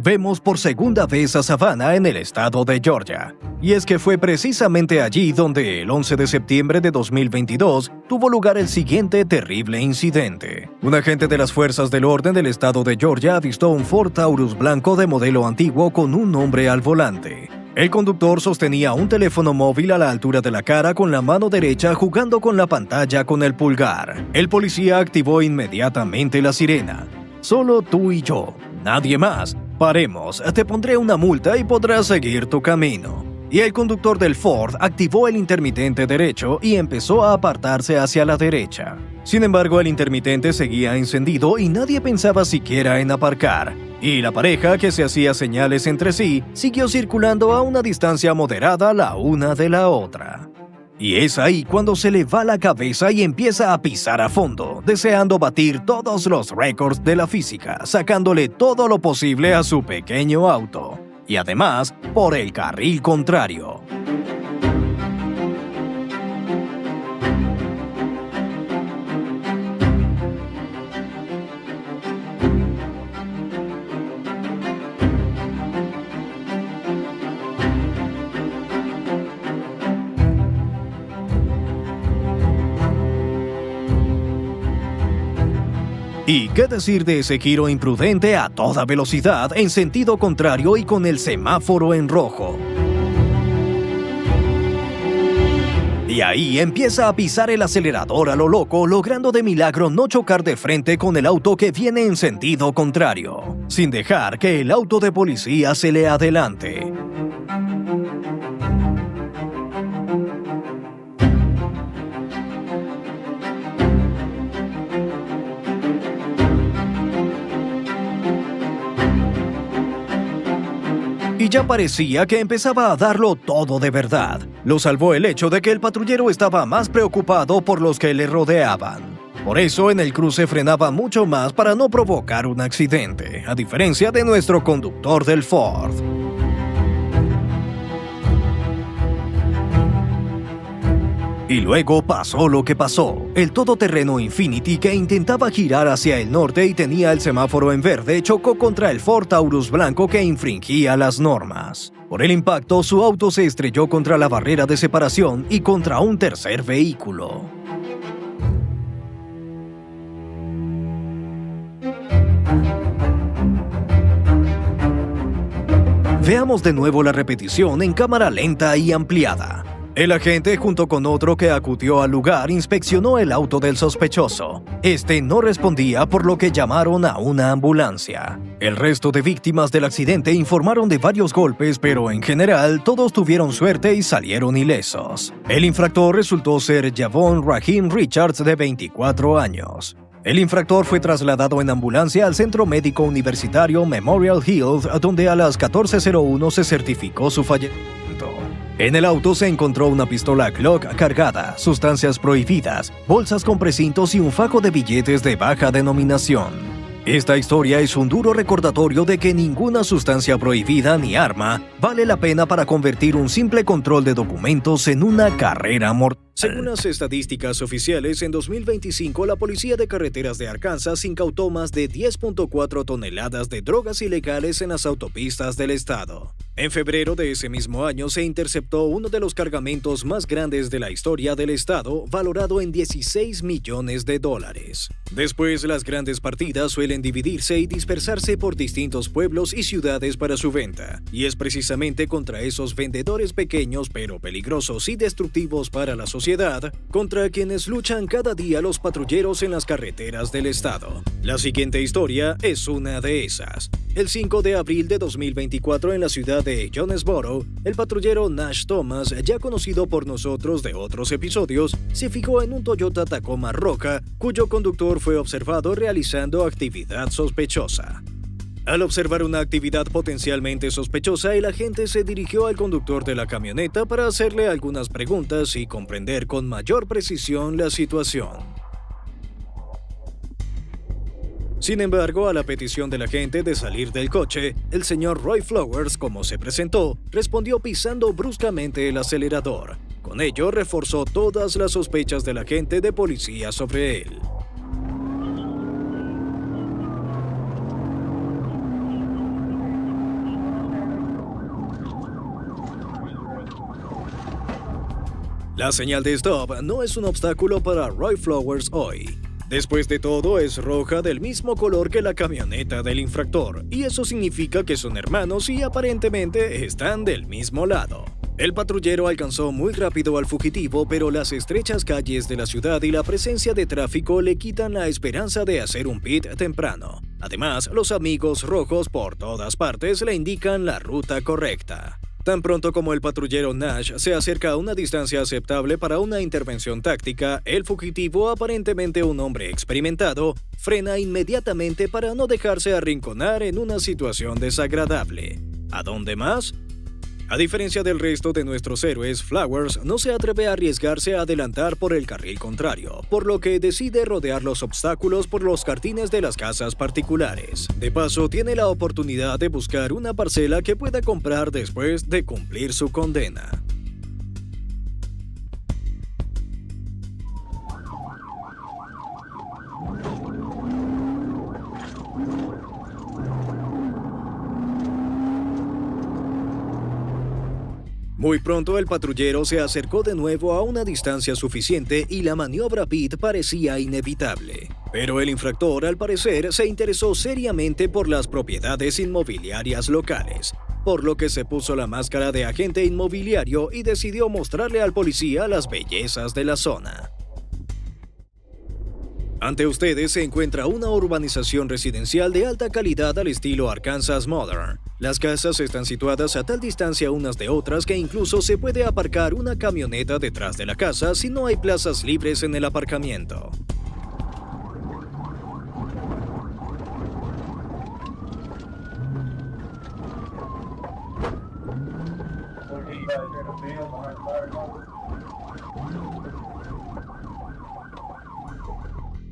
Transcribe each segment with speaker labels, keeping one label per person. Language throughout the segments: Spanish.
Speaker 1: Volvemos por segunda vez a Savannah, en el estado de Georgia. Y es que fue precisamente allí donde el 11 de septiembre de 2022 tuvo lugar el siguiente terrible incidente. Un agente de las fuerzas del orden del estado de Georgia avistó un Ford Taurus blanco de modelo antiguo con un hombre al volante. El conductor sostenía un teléfono móvil a la altura de la cara con la mano derecha jugando con la pantalla con el pulgar. El policía activó inmediatamente la sirena. Solo tú y yo, nadie más. Paremos, te pondré una multa y podrás seguir tu camino. Y el conductor del Ford activó el intermitente derecho y empezó a apartarse hacia la derecha. Sin embargo, el intermitente seguía encendido y nadie pensaba siquiera en aparcar. Y la pareja, que se hacía señales entre sí, siguió circulando a una distancia moderada la una de la otra. Y es ahí cuando se le va la cabeza y empieza a pisar a fondo, deseando batir todos los récords de la física, sacándole todo lo posible a su pequeño auto. Y además, por el carril contrario. ¿Y qué decir de ese giro imprudente a toda velocidad en sentido contrario y con el semáforo en rojo? Y ahí empieza a pisar el acelerador a lo loco, logrando de milagro no chocar de frente con el auto que viene en sentido contrario, sin dejar que el auto de policía se le adelante. Y ya parecía que empezaba a darlo todo de verdad. Lo salvó el hecho de que el patrullero estaba más preocupado por los que le rodeaban. Por eso en el cruce frenaba mucho más para no provocar un accidente, a diferencia de nuestro conductor del Ford. Y luego pasó lo que pasó. El todoterreno Infiniti, que intentaba girar hacia el norte y tenía el semáforo en verde, chocó contra el Ford Taurus blanco que infringía las normas. Por el impacto, su auto se estrelló contra la barrera de separación y contra un tercer vehículo. Veamos de nuevo la repetición en cámara lenta y ampliada. El agente, junto con otro que acudió al lugar, inspeccionó el auto del sospechoso. Este no respondía, por lo que llamaron a una ambulancia. El resto de víctimas del accidente informaron de varios golpes, pero en general todos tuvieron suerte y salieron ilesos. El infractor resultó ser Javon Rahim Richards, de 24 años. El infractor fue trasladado en ambulancia al Centro Médico Universitario Memorial Health, donde a las 14:01 se certificó su fallecimiento. En el auto se encontró una pistola Glock cargada, sustancias prohibidas, bolsas con precintos y un fajo de billetes de baja denominación. Esta historia es un duro recordatorio de que ninguna sustancia prohibida ni arma vale la pena para convertir un simple control de documentos en una carrera mortal. Según las estadísticas oficiales, en 2025 la Policía de Carreteras de Arkansas incautó más de 10.4 toneladas de drogas ilegales en las autopistas del estado. En febrero de ese mismo año se interceptó uno de los cargamentos más grandes de la historia del estado, valorado en $16 millones. Después, las grandes partidas suelen dividirse y dispersarse por distintos pueblos y ciudades para su venta, y es precisamente contra esos vendedores pequeños pero peligrosos y destructivos para la sociedad, contra quienes luchan cada día los patrulleros en las carreteras del estado. La siguiente historia es una de esas. El 5 de abril de 2024, en la ciudad de Jonesboro, el patrullero Nash Thomas, ya conocido por nosotros de otros episodios, se fijó en un Toyota Tacoma roja, cuyo conductor fue observado realizando actividad sospechosa. Al observar una actividad potencialmente sospechosa, el agente se dirigió al conductor de la camioneta para hacerle algunas preguntas y comprender con mayor precisión la situación. Sin embargo, a la petición del agente de salir del coche, el señor Roy Flowers, como se presentó, respondió pisando bruscamente el acelerador. Con ello, reforzó todas las sospechas del agente de policía sobre él. La señal de stop no es un obstáculo para Roy Flowers hoy. Después de todo, es roja del mismo color que la camioneta del infractor, y eso significa que son hermanos y aparentemente están del mismo lado. El patrullero alcanzó muy rápido al fugitivo, pero las estrechas calles de la ciudad y la presencia de tráfico le quitan la esperanza de hacer un pit temprano. Además, los amigos rojos por todas partes le indican la ruta correcta. Tan pronto como el patrullero Nash se acerca a una distancia aceptable para una intervención táctica, el fugitivo, aparentemente un hombre experimentado, frena inmediatamente para no dejarse arrinconar en una situación desagradable. ¿A dónde más? A diferencia del resto de nuestros héroes, Flowers no se atreve a arriesgarse a adelantar por el carril contrario, por lo que decide rodear los obstáculos por los jardines de las casas particulares. De paso, tiene la oportunidad de buscar una parcela que pueda comprar después de cumplir su condena. Muy pronto el patrullero se acercó de nuevo a una distancia suficiente y la maniobra pit parecía inevitable. Pero el infractor, al parecer, se interesó seriamente por las propiedades inmobiliarias locales, por lo que se puso la máscara de agente inmobiliario y decidió mostrarle al policía las bellezas de la zona. Ante ustedes se encuentra una urbanización residencial de alta calidad al estilo Arkansas Modern. Las casas están situadas a tal distancia unas de otras que incluso se puede aparcar una camioneta detrás de la casa si no hay plazas libres en el aparcamiento.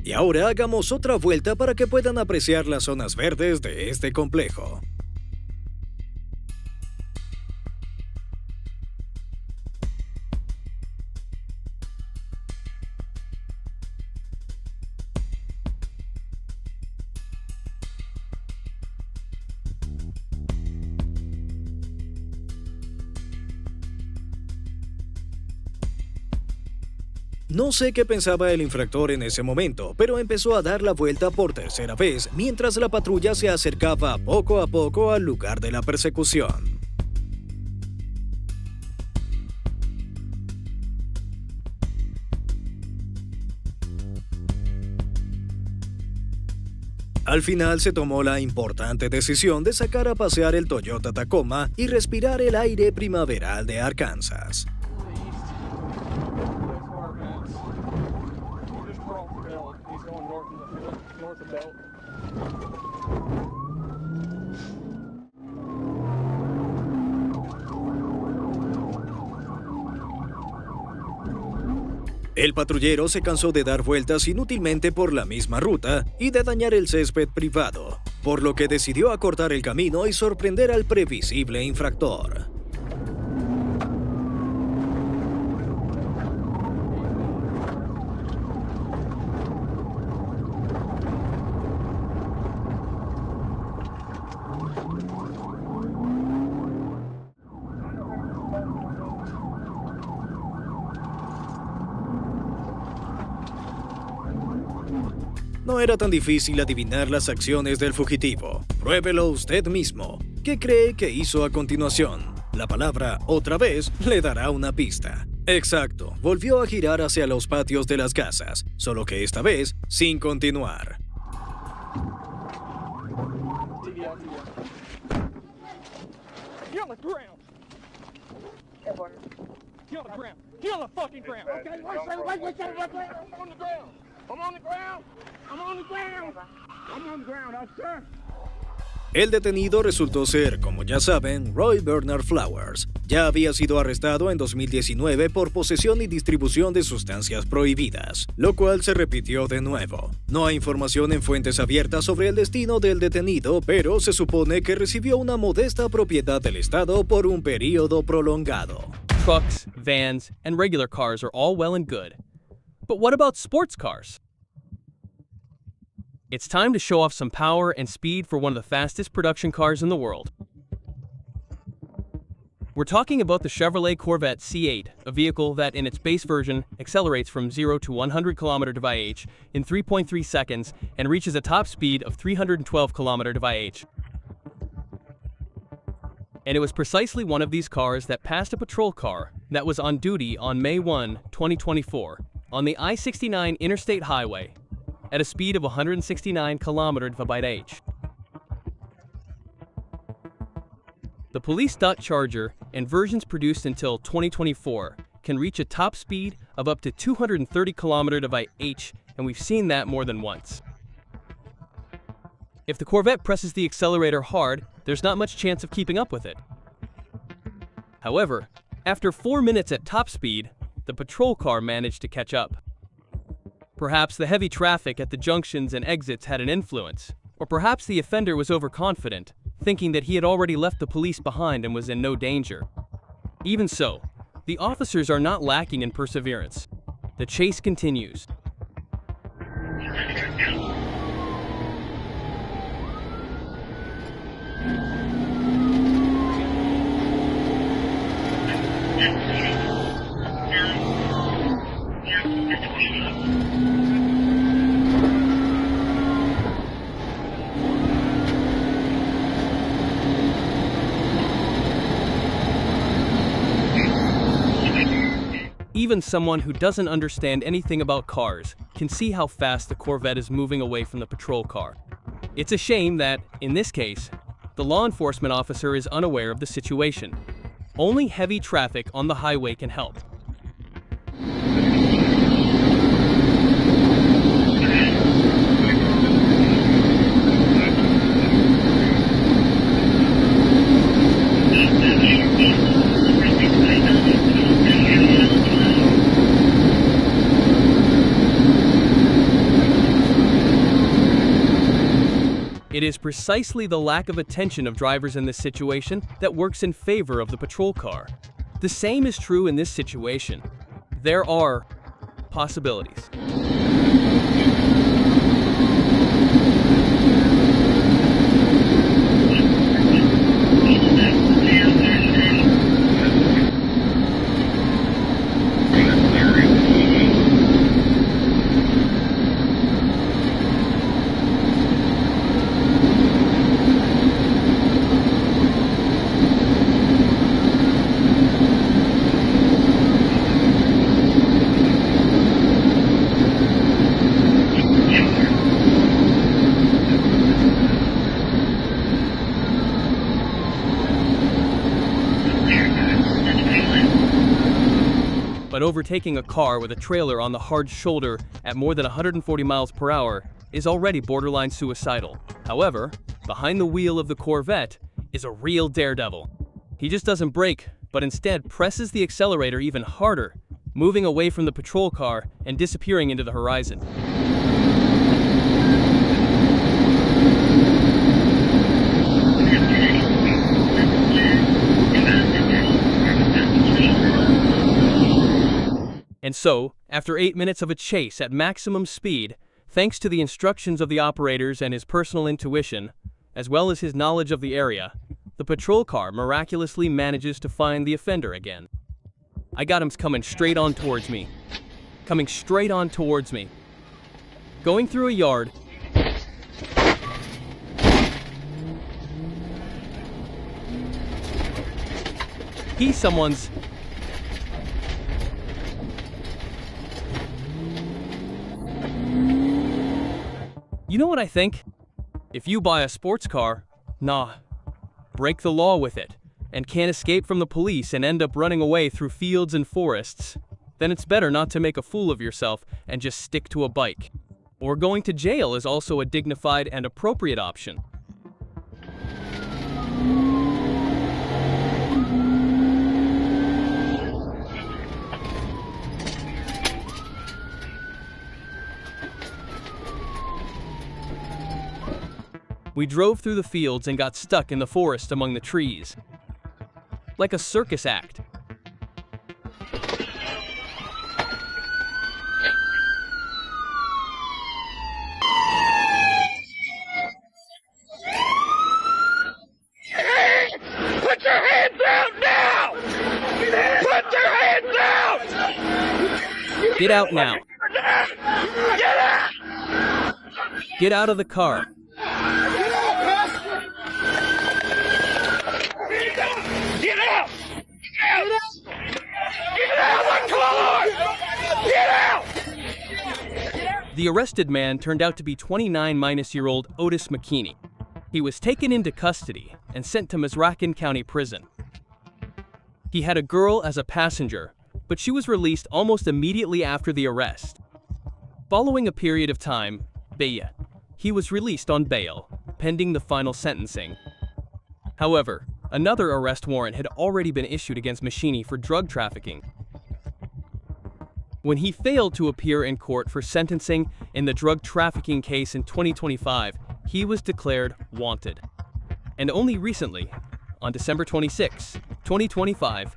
Speaker 1: Y ahora hagamos otra vuelta para que puedan apreciar las zonas verdes de este complejo. No sé qué pensaba el infractor en ese momento, pero empezó a dar la vuelta por tercera vez mientras la patrulla se acercaba poco a poco al lugar de la persecución. Al final se tomó la importante decisión de sacar a pasear el Toyota Tacoma y respirar el aire primaveral de Arkansas. El patrullero se cansó de dar vueltas inútilmente por la misma ruta y de dañar el césped privado, por lo que decidió acortar el camino y sorprender al previsible infractor. No era tan difícil adivinar las acciones del fugitivo. Pruébelo usted mismo. ¿Qué cree que hizo a continuación? La palabra "otra vez" le dará una pista. Exacto, volvió a girar hacia los patios de las casas, solo que esta vez sin continuar.
Speaker 2: Get on the ground. Get on the ground. Get on the fucking ground. Okay, wait. I'm on the ground. I'm on the ground. I'm on the ground. I'm on the ground, sir.
Speaker 1: El detenido resultó ser, como ya saben, Roy Bernard Flowers. Ya había sido arrestado en 2019 por posesión y distribución de sustancias prohibidas, lo cual se repitió de nuevo. No hay información en fuentes abiertas sobre el destino del detenido, pero se supone que recibió una modesta propiedad del Estado por un periodo prolongado.
Speaker 3: Trucks, vans, and regular cars are all well and good. But what about sports cars? It's time to show off some power and speed for one of the fastest production cars in the world. We're talking about the Chevrolet Corvette C8, a vehicle that in its base version accelerates from 0 to 100 km/h in 3.3 seconds and reaches a top speed of 312 km/h. And it was precisely one of these cars that passed a patrol car that was on duty on May 1, 2024, on the I-69 Interstate Highway at a speed of 169 km/h. The Police Dot Charger and versions produced until 2024 can reach a top speed of up to 230 km/h, and we've seen that more than once. If the Corvette presses the accelerator hard, there's not much chance of keeping up with it. However, after 4 minutes at top speed, the patrol car managed to catch up. Perhaps the heavy traffic at the junctions and exits had an influence, or perhaps the offender was overconfident, thinking that he had already left the police behind and was in no danger. Even so, the officers are not lacking in perseverance. The chase continues. Even someone who doesn't understand anything about cars can see how fast the Corvette is moving away from the patrol car. It's a shame that, in this case, the law enforcement officer is unaware of the situation. Only heavy traffic on the highway can help. It is precisely the lack of attention of drivers in this situation that works in favor of the patrol car. The same is true in this situation. There are possibilities. But overtaking a car with a trailer on the hard shoulder at more than 140 miles per hour is already borderline suicidal. However, behind the wheel of the Corvette is a real daredevil. He just doesn't brake, but instead presses the accelerator even harder, moving away from the patrol car and disappearing into the horizon. And so, after 8 minutes of a chase at maximum speed, thanks to the instructions of the operators and his personal intuition, as well as his knowledge of the area, the patrol car miraculously manages to find the offender again. I got him coming straight on towards me. Coming straight on towards me. Going through a yard. He's someone's... You know what I think? If you buy a sports car, break the law with it, and can't escape from the police and end up running away through fields and forests, then it's better not to make a fool of yourself and just stick to a bike. Or going to jail is also a dignified and appropriate option. We drove through the fields and got stuck in the forest among the trees. Like a circus act.
Speaker 2: Put your hands out now!
Speaker 3: Get out now. Get out of the car.
Speaker 2: Get out! Get out of the car! Get out!
Speaker 3: The arrested man turned out to be 29-year-old Otis McKinney. He was taken into custody and sent to Misraken County Prison. He had a girl as a passenger, but she was released almost immediately after the arrest. Following a period of time, he was released on bail, pending the final sentencing. However, another arrest warrant had already been issued against McKinney for drug trafficking. When he failed to appear in court for sentencing in the drug trafficking case in 2025, he was declared wanted. And only recently, on December 26, 2025,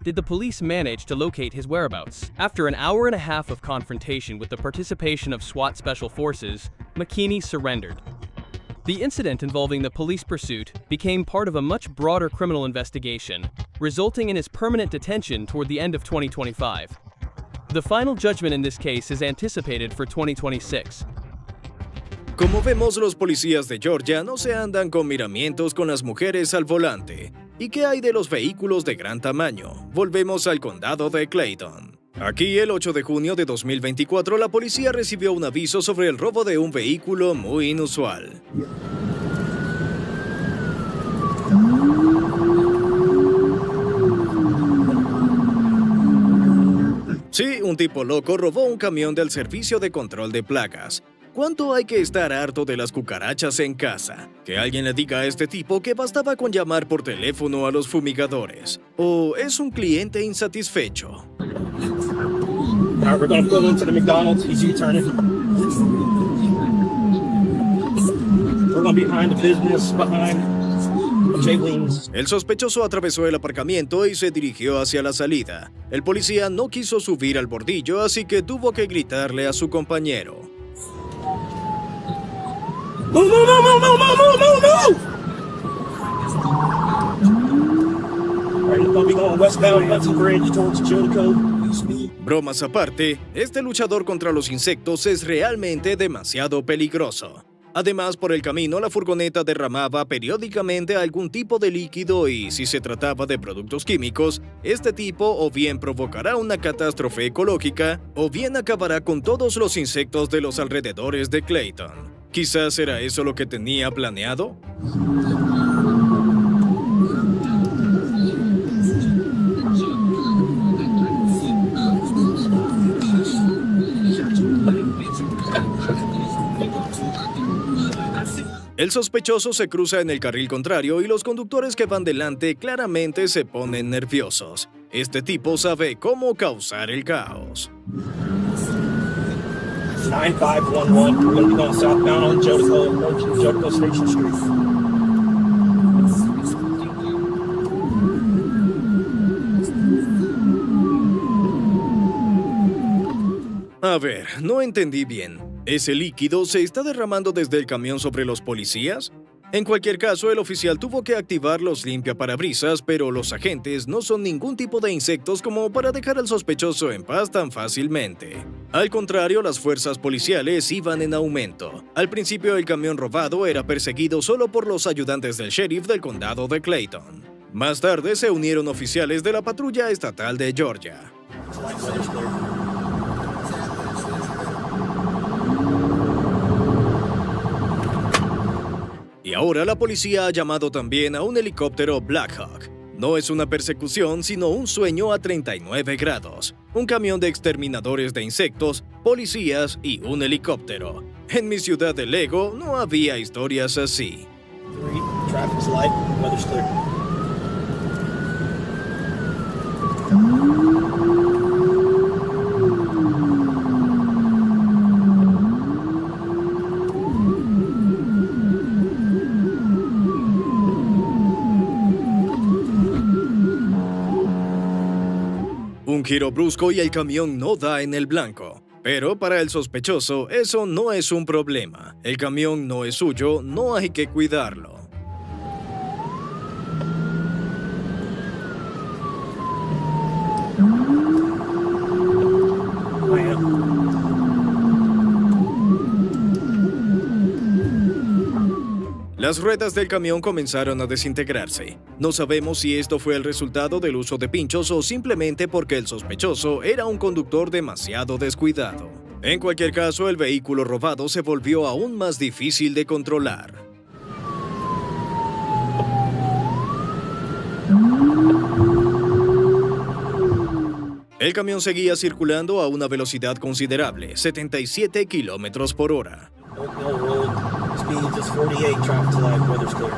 Speaker 3: did the police manage to locate his whereabouts. After an hour and a half of confrontation with the participation of SWAT Special Forces, McKinney surrendered. The incident involving the police pursuit became part of a much broader criminal investigation, resulting in his permanent detention toward the end of 2025. The final judgment in this case is anticipated for 2026.
Speaker 1: Como vemos, los policías de Georgia no se andan con miramientos con las mujeres al volante. ¿Y qué hay de los vehículos de gran tamaño? Volvemos al condado de Clayton. Aquí, el 8 de junio de 2024, la policía recibió un aviso sobre el robo de un vehículo muy inusual. Sí, un tipo loco robó un camión del Servicio de Control de Plagas. ¿Cuánto hay que estar harto de las cucarachas en casa? Que alguien le diga a este tipo que bastaba con llamar por teléfono a los fumigadores. ¿O es un cliente insatisfecho?
Speaker 4: Alright, we're gonna pull into the McDonald's. He's U-turning. We're gonna be behind the business, behind J-Wings.
Speaker 1: El sospechoso atravesó el aparcamiento y se dirigió hacia la salida. El policía no quiso subir al bordillo, así que tuvo que gritarle a su compañero.
Speaker 4: Move, move, move, move, move, move, move, move! Alright, we're gonna be going westbound Hudson Bridge towards Jericho. Speed.
Speaker 1: Bromas aparte, este luchador contra los insectos es realmente demasiado peligroso. Además, por el camino, la furgoneta derramaba periódicamente algún tipo de líquido y, si se trataba de productos químicos, este tipo o bien provocará una catástrofe ecológica o bien acabará con todos los insectos de los alrededores de Clayton. ¿Quizás era eso lo que tenía planeado? El sospechoso se cruza en el carril contrario y los conductores que van delante claramente se ponen nerviosos. Este tipo sabe cómo causar el caos.
Speaker 4: 9511, we're gonna be going southbound on Jericho, approaching Jericho Station Street.
Speaker 1: A ver, no entendí bien. ¿Ese líquido se está derramando desde el camión sobre los policías? En cualquier caso, el oficial tuvo que activar los limpiaparabrisas, pero los agentes no son ningún tipo de insectos como para dejar al sospechoso en paz tan fácilmente. Al contrario, las fuerzas policiales iban en aumento. Al principio, el camión robado era perseguido solo por los ayudantes del sheriff del condado de Clayton. Más tarde se unieron oficiales de la patrulla estatal de Georgia. Y ahora la policía ha llamado también a un helicóptero Black Hawk. No es una persecución, sino un sueño a 39 grados. Un camión de exterminadores de insectos, policías y un helicóptero. En mi ciudad de Lego no había historias así.
Speaker 4: Traffic's light, weather's clear.
Speaker 1: Un giro brusco y el camión no da en el blanco. Pero para el sospechoso, eso no es un problema. El camión no es suyo, no hay que cuidarlo. Las ruedas del camión comenzaron a desintegrarse. No sabemos si esto fue el resultado del uso de pinchos o simplemente porque el sospechoso era un conductor demasiado descuidado. En cualquier caso, el vehículo robado se volvió aún más difícil de controlar. El camión seguía circulando a una velocidad considerable, 77 kilómetros por hora.
Speaker 4: Oakdale Road, speed is 48, traffic to light, weather's clear.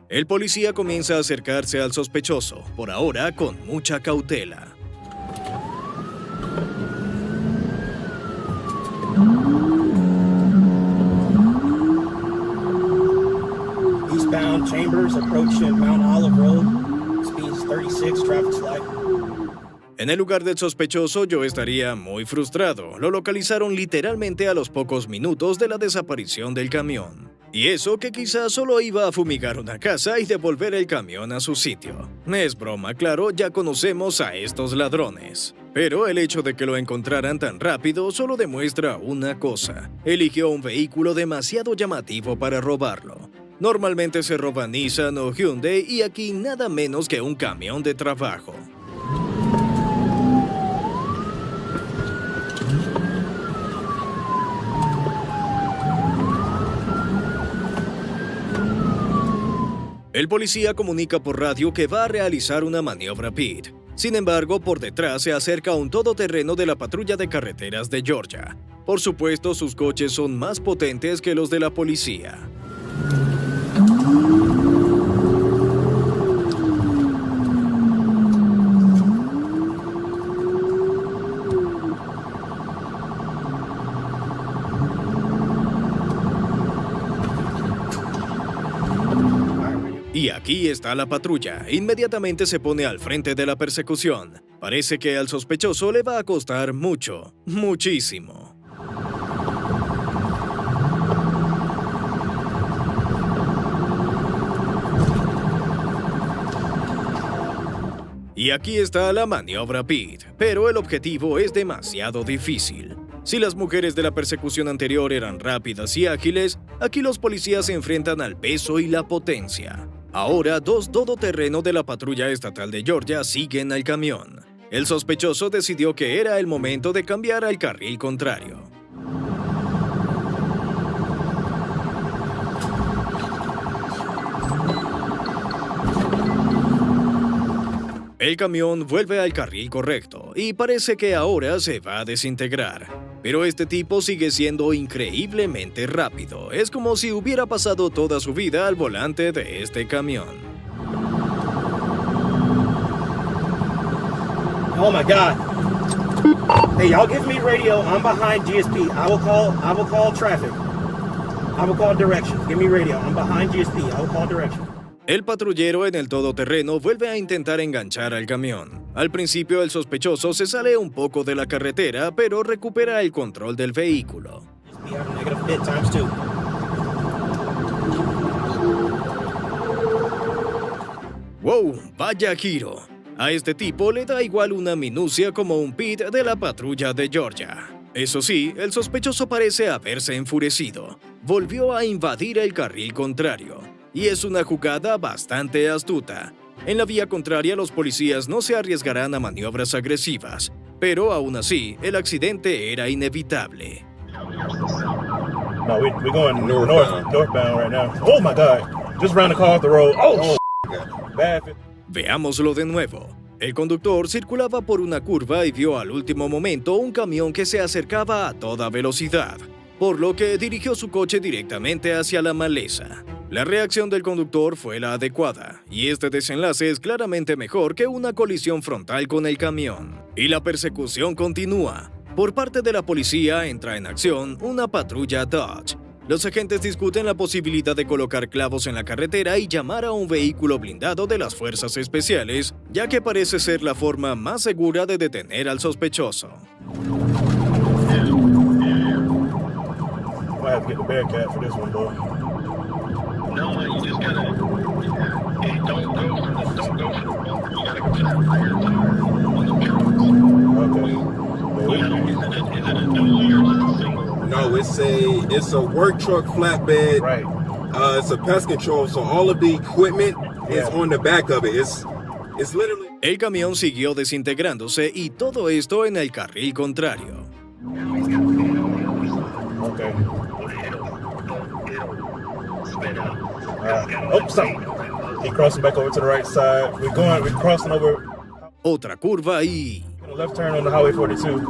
Speaker 1: El policía comienza a acercarse al sospechoso, por ahora con mucha cautela.
Speaker 4: Eastbound Chambers, approaching Mount Olive Road, speed is 36, traffic's light.
Speaker 1: En el lugar del sospechoso yo estaría muy frustrado. Lo localizaron literalmente a los pocos minutos de la desaparición del camión. Y eso que quizás solo iba a fumigar una casa y devolver el camión a su sitio. Es broma, claro, ya conocemos a estos ladrones. Pero el hecho de que lo encontraran tan rápido solo demuestra una cosa. Eligió un vehículo demasiado llamativo para robarlo. Normalmente se roba Nissan o Hyundai y aquí nada menos que un camión de trabajo. El policía comunica por radio que va a realizar una maniobra pit. Sin embargo, por detrás se acerca un todoterreno de la patrulla de carreteras de Georgia. Por supuesto, sus coches son más potentes que los de la policía. Y aquí está la patrulla. Inmediatamente se pone al frente de la persecución. Parece que al sospechoso le va a costar mucho, muchísimo. Y aquí está la maniobra pit, pero el objetivo es demasiado difícil. Si las mujeres de la persecución anterior eran rápidas y ágiles, aquí los policías se enfrentan al peso y la potencia. Ahora, dos todoterrenos de la patrulla estatal de Georgia siguen al camión. El sospechoso decidió que era el momento de cambiar al carril contrario. El camión vuelve al carril correcto y parece que ahora se va a desintegrar. Pero este tipo sigue siendo increíblemente rápido. Es como si hubiera pasado toda su vida al volante de este camión.
Speaker 4: Oh my God. Hey, y'all give me radio. I'm behind GSP. I will call traffic. I will call directions. Give me radio. I'm behind GSP. I will call directions.
Speaker 1: El patrullero en el todoterreno vuelve a intentar enganchar al camión. Al principio el sospechoso se sale un poco de la carretera, pero recupera el control del vehículo. ¡Wow! ¡Vaya giro! A este tipo le da igual una minucia como un pit de la patrulla de Georgia. Eso sí, el sospechoso parece haberse enfurecido. Volvió a invadir el carril contrario. Y es una jugada bastante astuta. En la vía contraria, los policías no se arriesgarán a maniobras agresivas, pero aún así, el accidente era inevitable.
Speaker 4: No, we're going northbound right now. Oh my God! Just round the car off the road. Oh, bad.
Speaker 1: Veámoslo de nuevo. El conductor circulaba por una curva y vio al último momento un camión que se acercaba a toda velocidad, por lo que dirigió su coche directamente hacia la maleza. La reacción del conductor fue la adecuada, y este desenlace es claramente mejor que una colisión frontal con el camión. Y la persecución continúa. Por parte de la policía entra en acción una patrulla Dodge. Los agentes discuten la posibilidad de colocar clavos en la carretera y llamar a un vehículo blindado de las fuerzas especiales, ya que parece ser la forma más segura de detener al sospechoso.
Speaker 4: I have to get the Bearcat for this one, boy.
Speaker 2: No, you just gotta don't go for the bumper. You gotta
Speaker 5: No, it's a work truck flatbed.
Speaker 6: Right.
Speaker 5: It's a pest control, so all of the equipment is on the back of it. It's literally.
Speaker 1: El camión siguió desintegrándose y todo esto en el carril contrario.
Speaker 6: Okay. Oh, stop. He crossing back over to the right side. We're crossing over.
Speaker 1: Otra curva y...
Speaker 6: Left turn on the Highway 42. We're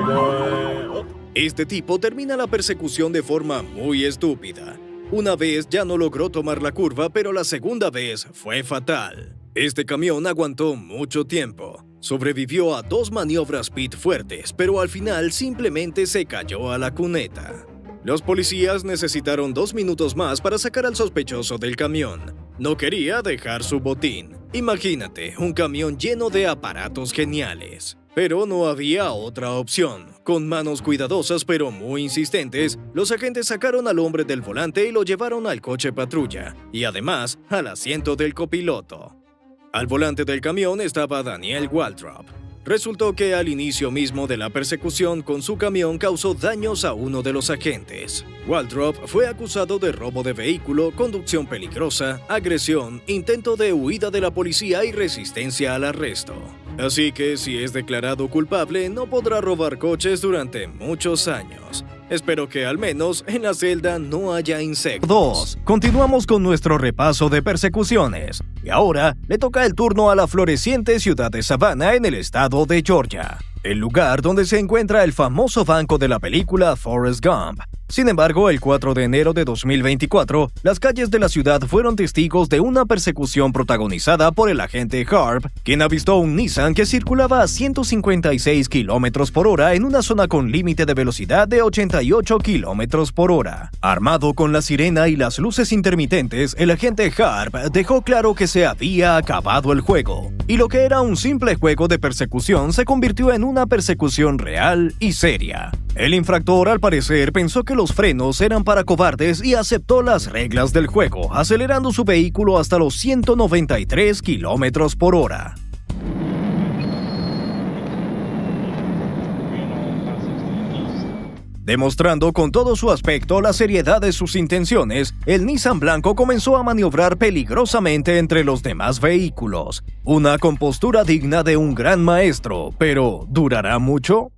Speaker 6: going. Oh.
Speaker 1: Este tipo termina la persecución de forma muy estúpida. Una vez ya no logró tomar la curva, pero la segunda vez fue fatal. Este camión aguantó mucho tiempo. Sobrevivió a 2 maniobras pit fuertes, pero al final simplemente se cayó a la cuneta. Los policías necesitaron 2 minutos más para sacar al sospechoso del camión. No quería dejar su botín. Imagínate, un camión lleno de aparatos geniales. Pero no había otra opción. Con manos cuidadosas pero muy insistentes, los agentes sacaron al hombre del volante y lo llevaron al coche patrulla, y además al asiento del copiloto. Al volante del camión estaba Daniel Waltrop. Resultó que al inicio mismo de la persecución con su camión causó daños a uno de los agentes. Waltrop fue acusado de robo de vehículo, conducción peligrosa, agresión, intento de huida de la policía y resistencia al arresto. Así que si es declarado culpable, no podrá robar coches durante muchos años. Espero que al menos en la celda no haya insectos. 2. Continuamos con nuestro repaso de persecuciones. Y ahora le toca el turno a la floreciente ciudad de Savannah en el estado de Georgia, el lugar donde se encuentra el famoso banco de la película Forrest Gump. Sin embargo, el 4 de enero de 2024, las calles de la ciudad fueron testigos de una persecución protagonizada por el agente Harp, quien avistó un Nissan que circulaba a 156 km por hora en una zona con límite de velocidad de 88 km por hora. Armado con la sirena y las luces intermitentes, el agente Harp dejó claro que se había acabado el juego, y lo que era un simple juego de persecución se convirtió en una persecución real y seria. El infractor, al parecer, pensó que los frenos eran para cobardes y aceptó las reglas del juego, acelerando su vehículo hasta los 193 km por hora. Demostrando con todo su aspecto la seriedad de sus intenciones, el Nissan blanco comenzó a maniobrar peligrosamente entre los demás vehículos. Una compostura digna de un gran maestro, pero ¿durará mucho?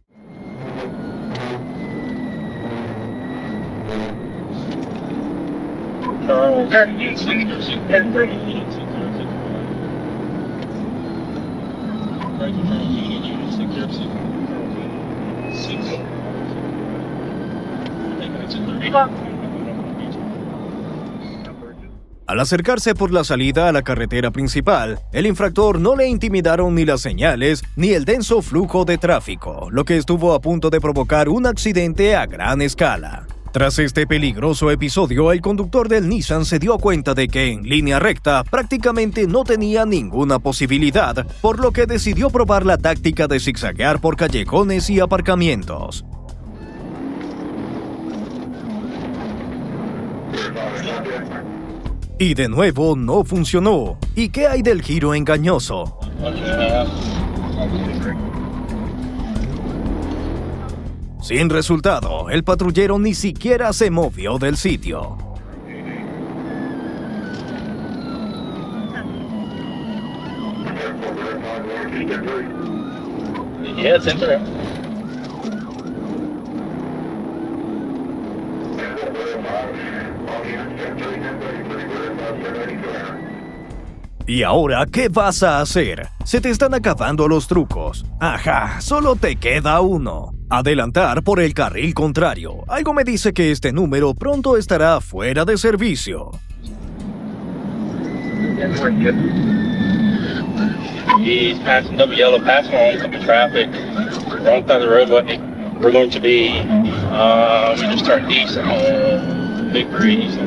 Speaker 1: Al acercarse por la salida a la carretera principal, el infractor no le intimidaron ni las señales ni el denso flujo de tráfico, lo que estuvo a punto de provocar un accidente a gran escala. Tras este peligroso episodio, el conductor del Nissan se dio cuenta de que en línea recta prácticamente no tenía ninguna posibilidad, por lo que decidió probar la táctica de zigzaguear por callejones y aparcamientos. Y de nuevo no funcionó. ¿Y qué hay del giro engañoso? Sin resultado, el patrullero ni siquiera se movió del sitio. ¿Y ahora qué vas a hacer? Se te están acabando los trucos. Ajá, solo te queda uno. Adelantar por el carril contrario. Algo me dice que este número pronto estará fuera de servicio.
Speaker 7: He's passing double yellow, passing on some traffic, wrong side of the roadway. We're going to be, we just start east on Big Breeze.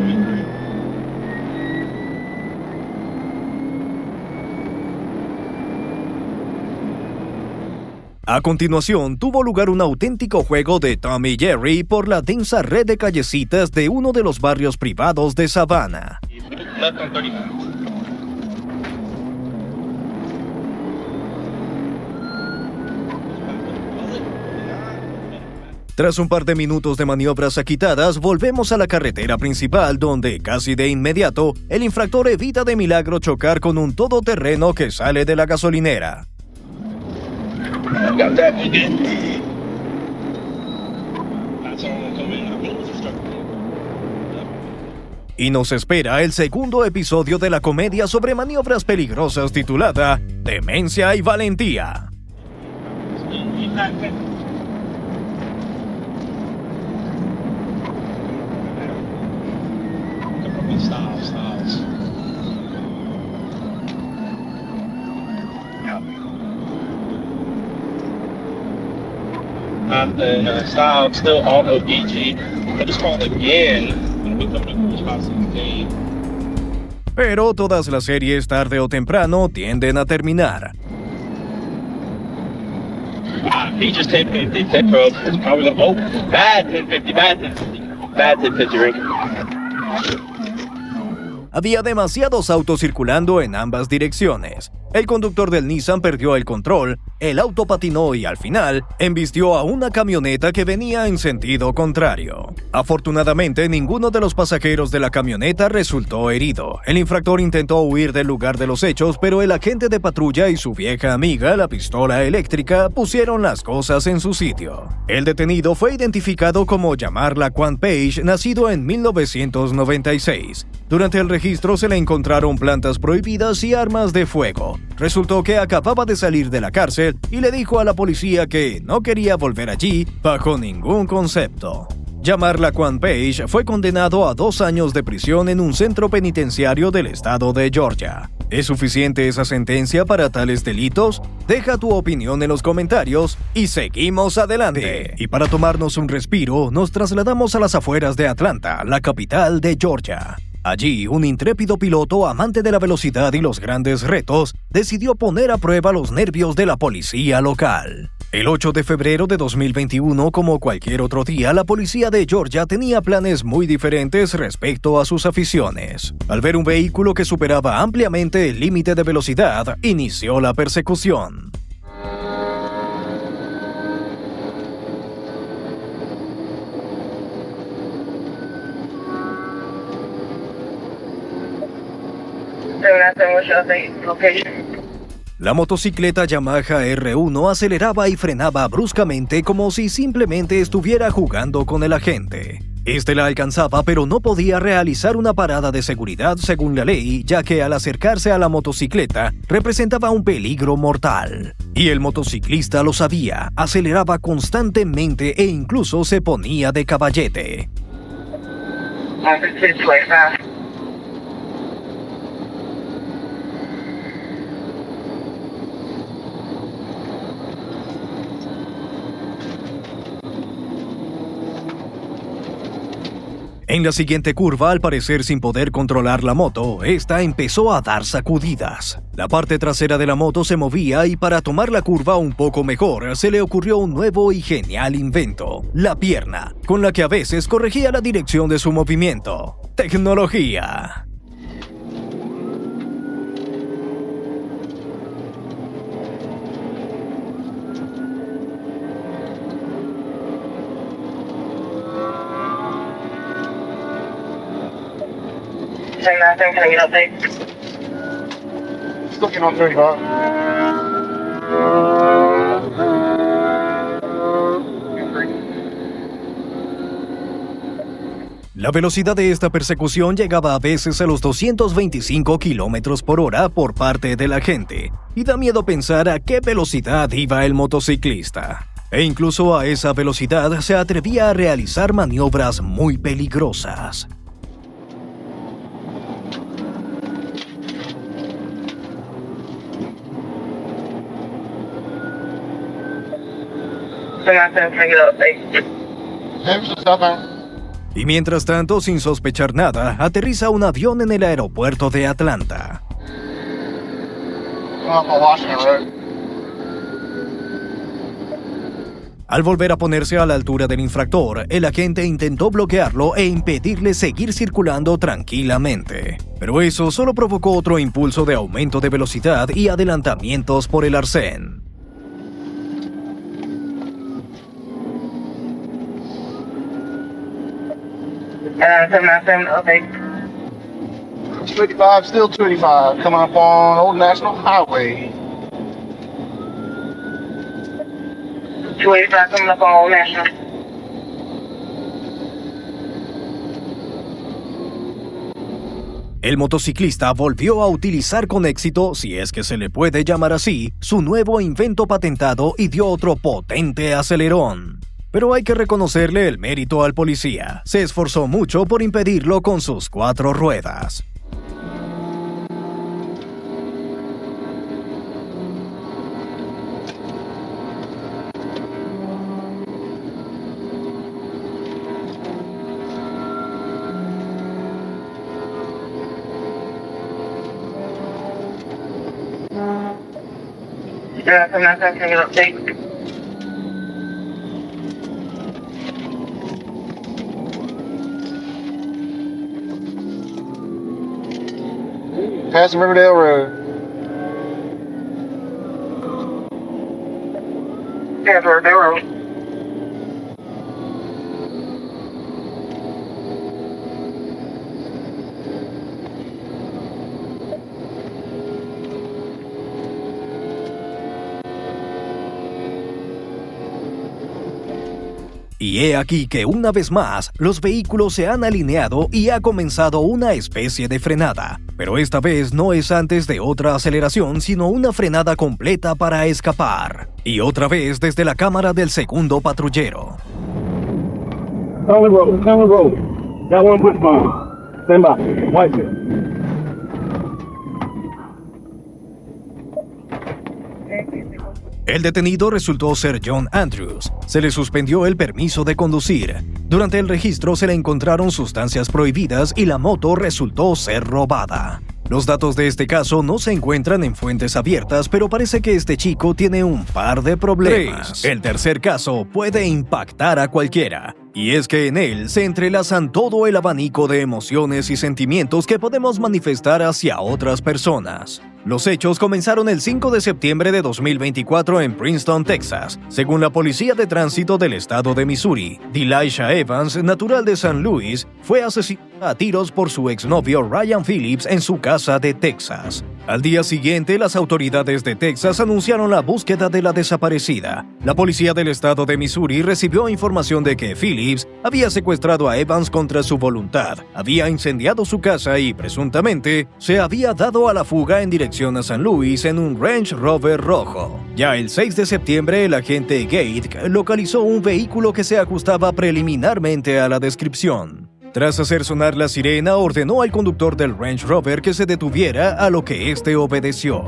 Speaker 1: A continuación, tuvo lugar un auténtico juego de Tom y Jerry por la densa red de callecitas de uno de los barrios privados de Savannah.
Speaker 7: Left on 39.
Speaker 1: Tras un par de minutos de maniobras agitadas, volvemos a la carretera principal donde, casi de inmediato, el infractor evita de milagro chocar con un todoterreno que sale de la gasolinera. Y nos espera el segundo episodio de la comedia sobre maniobras peligrosas titulada Demencia y Valentía.
Speaker 7: Style still auto DG. I just call again when we come to Cruise House 16.
Speaker 1: Pero todas las series tarde o temprano tienden a terminar.
Speaker 7: He just 1050. Petro is probably going to vote. Bad 1050. Bad 1050. Bad 1050 ring.
Speaker 1: Había demasiados autos circulando en ambas direcciones. El conductor del Nissan perdió el control, el auto patinó y al final embistió a una camioneta que venía en sentido contrario. Afortunadamente, ninguno de los pasajeros de la camioneta resultó herido. El infractor intentó huir del lugar de los hechos, pero el agente de patrulla y su vieja amiga, la pistola eléctrica, pusieron las cosas en su sitio. El detenido fue identificado como Jamar Laquan Page, nacido en 1996. Durante el registro se le encontraron plantas prohibidas y armas de fuego. Resultó que acababa de salir de la cárcel y le dijo a la policía que no quería volver allí bajo ningún concepto. Jamar Laquan Page fue condenado a 2 años de prisión en un centro penitenciario del estado de Georgia. ¿Es suficiente esa sentencia para tales delitos? Deja tu opinión en los comentarios y seguimos adelante. Y para tomarnos un respiro, nos trasladamos a las afueras de Atlanta, la capital de Georgia. Allí, un intrépido piloto amante de la velocidad y los grandes retos decidió poner a prueba los nervios de la policía local. El 8 de febrero de 2021, como cualquier otro día, la policía de Georgia tenía planes muy diferentes respecto a sus aficiones. Al ver un vehículo que superaba ampliamente el límite de velocidad, inició la persecución. La motocicleta Yamaha R1 aceleraba y frenaba bruscamente como si simplemente estuviera jugando con el agente. Este la alcanzaba, pero no podía realizar una parada de seguridad según la ley, ya que al acercarse a la motocicleta representaba un peligro mortal. Y el motociclista lo sabía, aceleraba constantemente e incluso se ponía de caballete. En la siguiente curva, al parecer sin poder controlar la moto, esta empezó a dar sacudidas. La parte trasera de la moto se movía y para tomar la curva un poco mejor, se le ocurrió un nuevo y genial invento, la pierna, con la que a veces corregía la dirección de su movimiento. ¡Tecnología!
Speaker 2: Can I get up there? Still getting on 35.
Speaker 1: La velocidad de esta persecución llegaba a veces a los 225 km por hora por parte de la gente, y da miedo pensar a qué velocidad iba el motociclista. E incluso a esa velocidad se atrevía a realizar maniobras muy peligrosas. Y mientras tanto, sin sospechar nada, aterriza un avión en el aeropuerto de Atlanta. Al volver a ponerse a la altura del infractor, el agente intentó bloquearlo e impedirle seguir circulando tranquilamente. Pero eso solo provocó otro impulso de aumento de velocidad y adelantamientos por el arcén.
Speaker 8: 797, okay.
Speaker 2: 25, still 25, coming up on Old National Highway.
Speaker 8: 285 coming up on Old National.
Speaker 1: El motociclista volvió a utilizar con éxito, si es que se le puede llamar así, su nuevo invento patentado y dio otro potente acelerón. Pero hay que reconocerle el mérito al policía. Se esforzó mucho por impedirlo con sus 4 ruedas.
Speaker 8: Yeah, 797, can you update?
Speaker 2: Passing Riverdale Road.
Speaker 8: Yeah, Riverdale Road.
Speaker 1: Y he aquí que una vez más, los vehículos se han alineado y ha comenzado una especie de frenada. Pero esta vez no es antes de otra aceleración, sino una frenada completa para escapar. Y otra vez desde la cámara del segundo patrullero.
Speaker 2: County road. Got one push bomb. Stand by. White.
Speaker 1: El detenido resultó ser John Andrews. Se le suspendió el permiso de conducir. Durante el registro se le encontraron sustancias prohibidas y la moto resultó ser robada. Los datos de este caso no se encuentran en fuentes abiertas, pero parece que este chico tiene un par de problemas. El tercer caso puede impactar a cualquiera. Y es que en él se entrelazan todo el abanico de emociones y sentimientos que podemos manifestar hacia otras personas. Los hechos comenzaron el 5 de septiembre de 2024 en Princeton, Texas. Según la Policía de Tránsito del estado de Missouri, Delisha Evans, natural de San Luis, fue asesinada a tiros por su exnovio Ryan Phillips en su casa de Texas. Al día siguiente, las autoridades de Texas anunciaron la búsqueda de la desaparecida. La policía del estado de Missouri recibió información de que Phillips había secuestrado a Evans contra su voluntad, había incendiado su casa y, presuntamente, se había dado a la fuga en dirección a San Luis en un Range Rover rojo. Ya el 6 de septiembre, el agente Gate localizó un vehículo que se ajustaba preliminarmente a la descripción. Tras hacer sonar la sirena, ordenó al conductor del Range Rover que se detuviera, a lo que éste obedeció.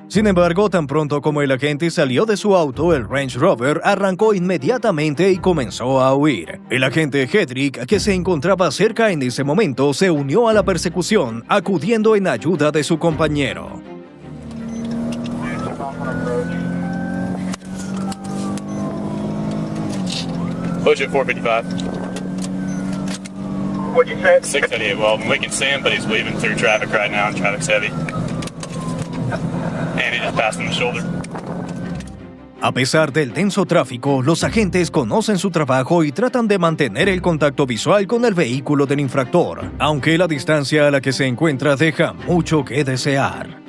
Speaker 1: Sin embargo, tan pronto como el agente salió de su auto, el Range Rover arrancó inmediatamente y comenzó a huir. El agente Hedrick, que se encontraba cerca en ese momento, se unió a la persecución, acudiendo en ayuda de su compañero.
Speaker 7: Budget 455.
Speaker 2: What'd you say?
Speaker 7: 638. Well, we can see him, but he's weaving through traffic right now, and traffic's heavy. And he just passed on the shoulder.
Speaker 1: A pesar del denso tráfico, los agentes conocen su trabajo y tratan de mantener el contacto visual con el vehículo del infractor, aunque la distancia a la que se encuentra deja mucho que desear.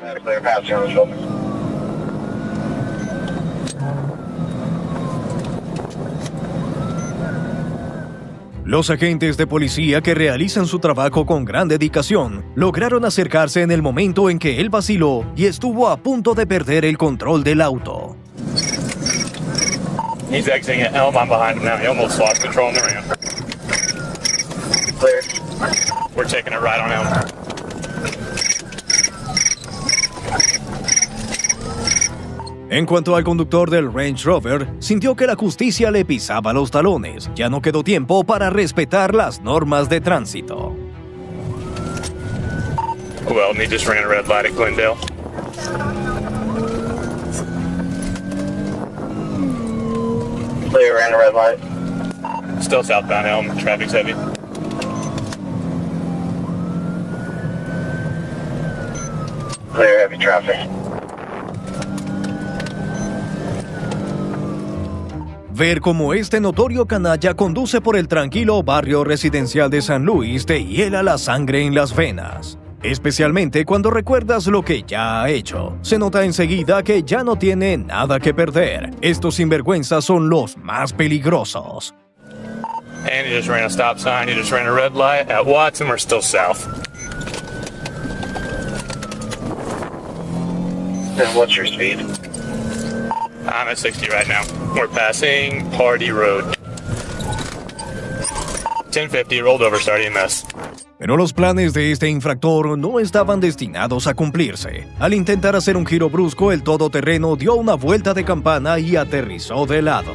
Speaker 1: Los agentes de policía, que realizan su trabajo con gran dedicación, lograron acercarse en el momento en que él vaciló y estuvo a punto de perder el control del auto.
Speaker 7: He's exiting at Elm. I'm behind him now. He almost lost control on the ramp.
Speaker 2: Clear.
Speaker 7: We're taking it right on Elm.
Speaker 1: En cuanto al conductor del Range Rover, sintió que la justicia le pisaba los talones. Ya no quedó tiempo para respetar las normas de tránsito.
Speaker 7: Well, and he just ran a red light at Glendale.
Speaker 2: Clear, ran a red light.
Speaker 7: Still southbound Elm. Traffic's heavy.
Speaker 8: Clear heavy traffic.
Speaker 1: Ver cómo este notorio canalla conduce por el tranquilo barrio residencial de San Luis te hiela la sangre en las venas. Especialmente cuando recuerdas lo que ya ha hecho. Se nota enseguida que ya no tiene nada que perder. Estos sinvergüenzas son los más peligrosos.
Speaker 7: And he just ran a stop sign. He just ran a red light at Watson. We're still south.
Speaker 8: And what's your speed?
Speaker 7: I'm at 60 right now. We're passing Party Road. 1050, rolled over, starting EMS.
Speaker 1: Pero los planes de este infractor no estaban destinados a cumplirse. Al intentar hacer un giro brusco, el todoterreno dio una vuelta de campana y aterrizó de lado.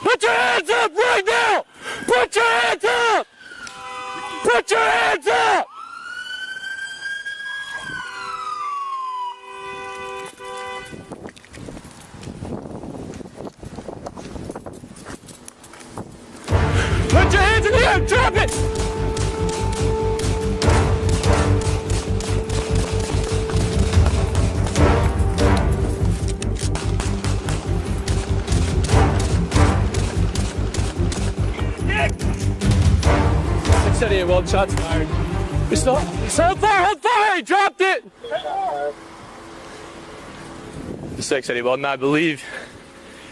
Speaker 2: Put your hands up right now! Put your hands up! Put your hands up! Put your hands in the air! Drop it! Well, shots fired. Hold fire! He dropped it! The 680, well, I believe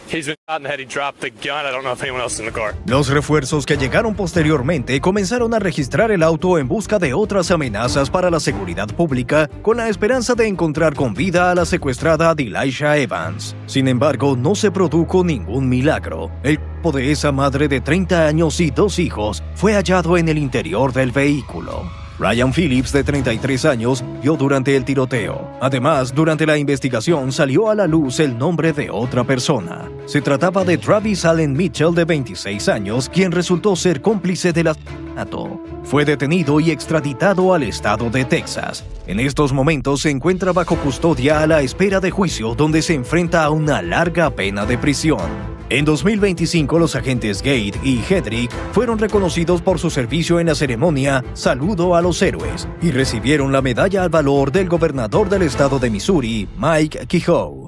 Speaker 2: he's been shot in the head. He dropped the gun. I don't know if anyone else is in the car.
Speaker 1: Los refuerzos que llegaron posteriormente comenzaron a registrar el auto en busca de otras amenazas para la seguridad pública, con la esperanza de encontrar con vida a la secuestrada Delisha Evans. Sin embargo, no se produjo ningún milagro. El cuerpo de esa madre de 30 años y 2 hijos fue hallado en el interior del vehículo. Ryan Phillips, de 33 años, murió durante el tiroteo. Además, durante la investigación salió a la luz el nombre de otra persona. Se trataba de Travis Allen Mitchell, de 26 años, quien resultó ser cómplice del asesinato. Fue detenido y extraditado al estado de Texas. En estos momentos se encuentra bajo custodia a la espera de juicio, donde se enfrenta a una larga pena de prisión. En 2025, los agentes Gate y Hedrick fueron reconocidos por su servicio en la ceremonia Saludo a los Héroes y recibieron la medalla al valor del gobernador del estado de Missouri, Mike Kehoe.